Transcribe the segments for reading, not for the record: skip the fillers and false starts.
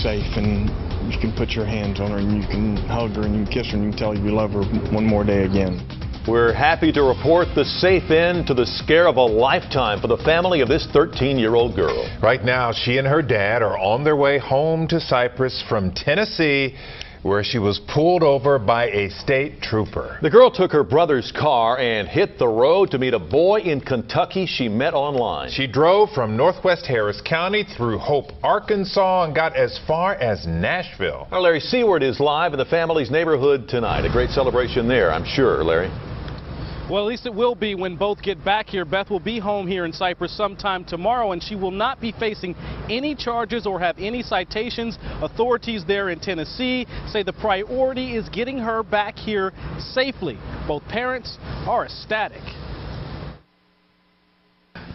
safe, and you can put your hands on her, and you can hug her, and you can kiss her, and you can tell her you love her one more day again. We're happy to report the safe end to the scare of a lifetime for the family of this 13-year-old girl. Right now, she and her dad are on their way home to Cypress from Tennessee, where she was pulled over by a state trooper. The girl took her brother's car and hit the road to meet a boy in Kentucky she met online. She drove from northwest Harris County through Hope, Arkansas, and got as far as Nashville. Now, Larry Seward is live in the family's neighborhood tonight. A great celebration there, I'm sure, Larry. Well, at least it will be when both get back here. Beth will be home here in Cypress sometime tomorrow, and she will not be facing any charges or have any citations. Authorities there in Tennessee say the priority is getting her back here safely. Both parents are ecstatic.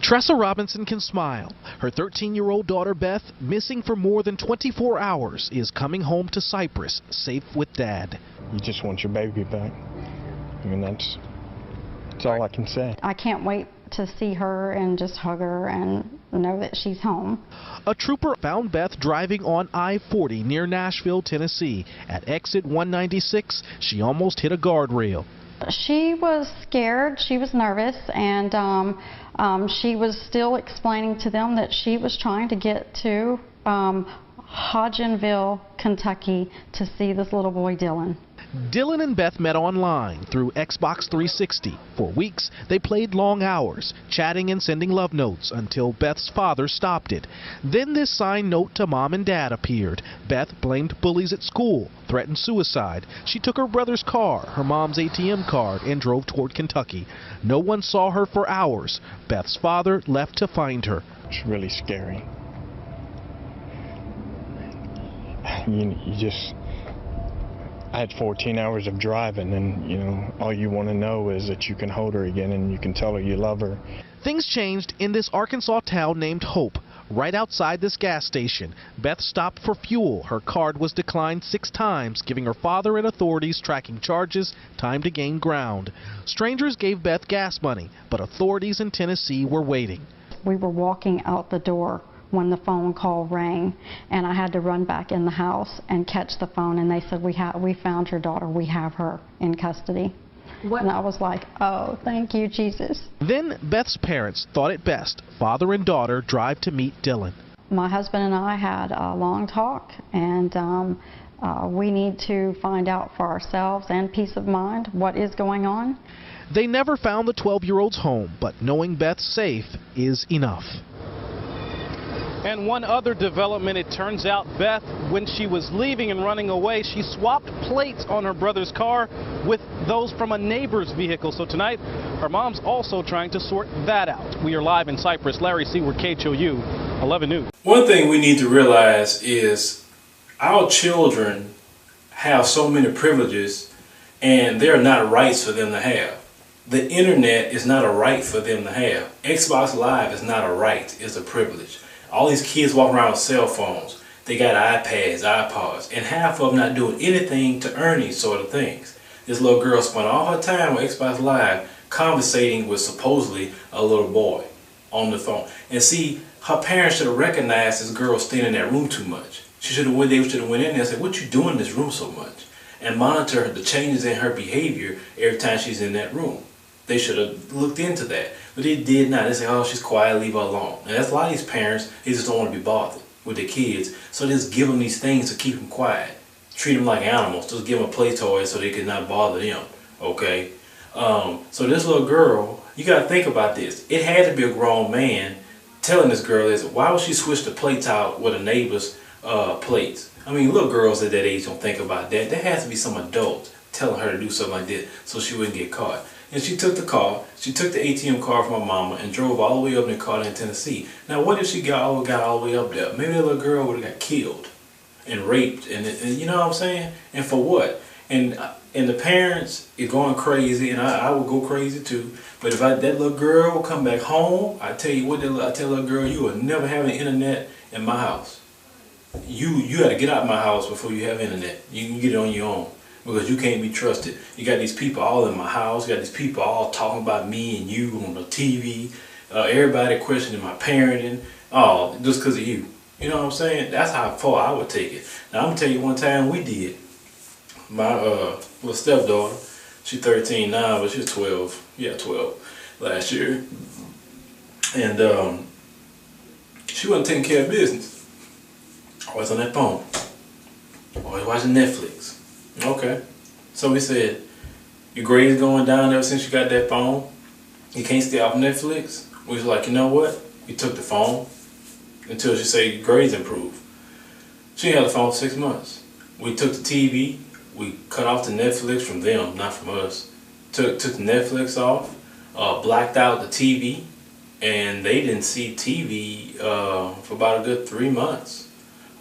Tressa Robinson can smile. Her 13-year-old daughter Beth, missing for more than 24 hours, is coming home to Cypress, safe with Dad. You just want your baby back. I mean, that's all I can say. I can't wait to see her and just hug her and know that she's home. A trooper found Beth driving on I-40 near Nashville, Tennessee. At exit 196, she almost hit a guardrail. She was scared, she was nervous, and she was still explaining to them that she was trying to get to Hodgenville, Kentucky to see this little boy, Dylan. Dylan and Beth met online through Xbox 360. For weeks, they played long hours, chatting and sending love notes until Beth's father stopped it. Then this signed note to Mom and Dad appeared. Beth blamed bullies at school, threatened suicide. She took her brother's car, her mom's ATM card, and drove toward Kentucky. No one saw her for hours. Beth's father left to find her. It's really scary. I had 14 hours of driving, and, all you want to know is that you can hold her again and you can tell her you love her. Things changed in this Arkansas town named Hope. Right outside this gas station, Beth stopped for fuel. Her card was declined 6 times, giving her father and authorities tracking charges time to gain ground. Strangers gave Beth gas money, but authorities in Tennessee were waiting. We were walking out the door when the phone call rang, and I had to run back in the house and catch the phone, and they said, we found your daughter, we have her in custody. And I was like, oh, thank you, Jesus. Then Beth's parents thought it best father and daughter drive to meet Dylan. My husband and I had a long talk, and we need to find out for ourselves and peace of mind what is going on. They never found the 12-year-old's home, but knowing Beth's safe is enough. And one other development, it turns out Beth, when she was leaving and running away, she swapped plates on her brother's car with those from a neighbor's vehicle. So tonight, her mom's also trying to sort that out. We are live in Cypress. Larry Seward, KHOU 11 News. One thing we need to realize is our children have so many privileges, and there are not rights for them to have. The internet is not a right for them to have. Xbox Live is not a right, it's a privilege. All these kids walking around with cell phones. They got iPads, iPods, and half of them not doing anything to earn these sort of things. This little girl spent all her time with Xbox Live conversating with supposedly a little boy on the phone. And see, her parents should have recognized this girl staying in that room too much. They should have went in there and said, what you doing in this room so much? And monitor the changes in her behavior every time she's in that room. They should have looked into that. But they did not. They say, oh, she's quiet, leave her alone. And that's a lot of these parents, they just don't want to be bothered with their kids. So they just give them these things to keep them quiet. Treat them like animals. Just give them a play toy so they can not bother them. Okay? So this little girl, you got to think about this. It had to be a grown man telling this girl this. Why would she switch the plates out with a neighbor's plates? I mean, little girls at that age don't think about that. There has to be some adult telling her to do something like that so she wouldn't get caught. And she took the car, she took the ATM card from her mama and drove all the way up in the car in Tennessee. Now what if she got all the way up there? Maybe that little girl would have got killed and raped, and you know what I'm saying? And for what? And the parents are going crazy, and I would go crazy too. But if that little girl will come back home, I tell you what, I tell that little girl, you will never have an internet in my house. You got to get out of my house before you have internet. You can get it on your own. Because you can't be trusted. You got these people all in my house. You got these people all talking about me and you on the TV. Everybody questioning my parenting. Oh, just because of you. You know what I'm saying? That's how far I would take it. Now I'm gonna tell you one time we did. My little stepdaughter, she's 13 now, but she was 12. Yeah, 12 last year. And she wasn't taking care of business. Always on that phone. Always watching Netflix. Okay. So we said, your grades going down ever since you got that phone? You can't stay off Netflix? We was like, you know what? We took the phone until she said your grades improve. She had the phone for 6 months. We took the TV, we cut off the Netflix from them, not from us. Took the Netflix off, blacked out the TV, and they didn't see TV for about a good 3 months.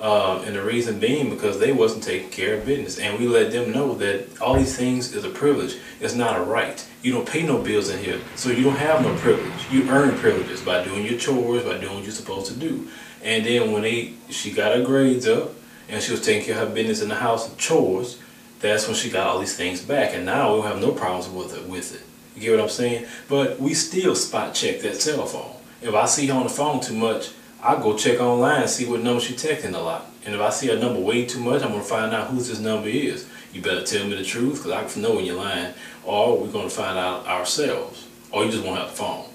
And the reason being because they wasn't taking care of business, and we let them know that all these things is a privilege. It's not a right. You don't pay no bills in here, so you don't have no privilege. You earn privileges by doing your chores, by doing what you're supposed to do. And then when she got her grades up and she was taking care of her business in the house and chores, that's when she got all these things back. And now we don't have no problems with it. You get what I'm saying? But we still spot check that cell phone. If I see her on the phone too much, I'll go check online and see what number she's texting a lot. And if I see a number way too much, I'm going to find out whose this number is. You better tell me the truth, because I can know when you're lying, or we're going to find out ourselves, or you just won't have the phone.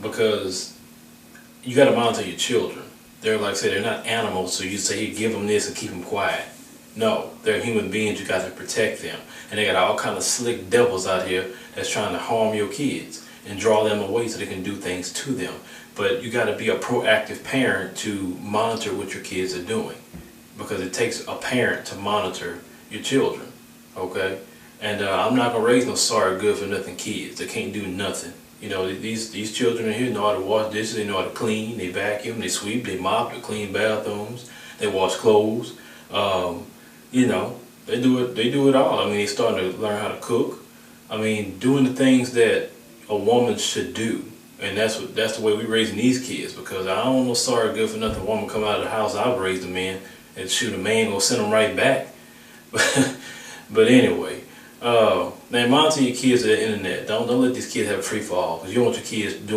Because you got to monitor your children. They're like I said, they're not animals, so you say, hey, give them this and keep them quiet. No, they're human beings. You got to protect them. And they got all kind of slick devils out here that's trying to harm your kids and draw them away so they can do things to them. But you got to be a proactive parent to monitor what your kids are doing, because it takes a parent to monitor your children, okay? And I'm not gonna raise no sorry good for nothing kids. They can't do nothing. You know, these children in here know how to wash dishes, they know how to clean, they vacuum, they sweep, they mop, they clean bathrooms, they wash clothes. You know, they do it all. I mean, they're starting to learn how to cook. I mean, doing the things that a woman should do. And that's the way we're raising these kids, because I don't know sorry good for nothing woman come out of the house I've raised them in and shoot a man gonna send them right back. But anyway, man, monitor your kids to the internet. Don't let these kids have a free fall, because you don't want your kids doing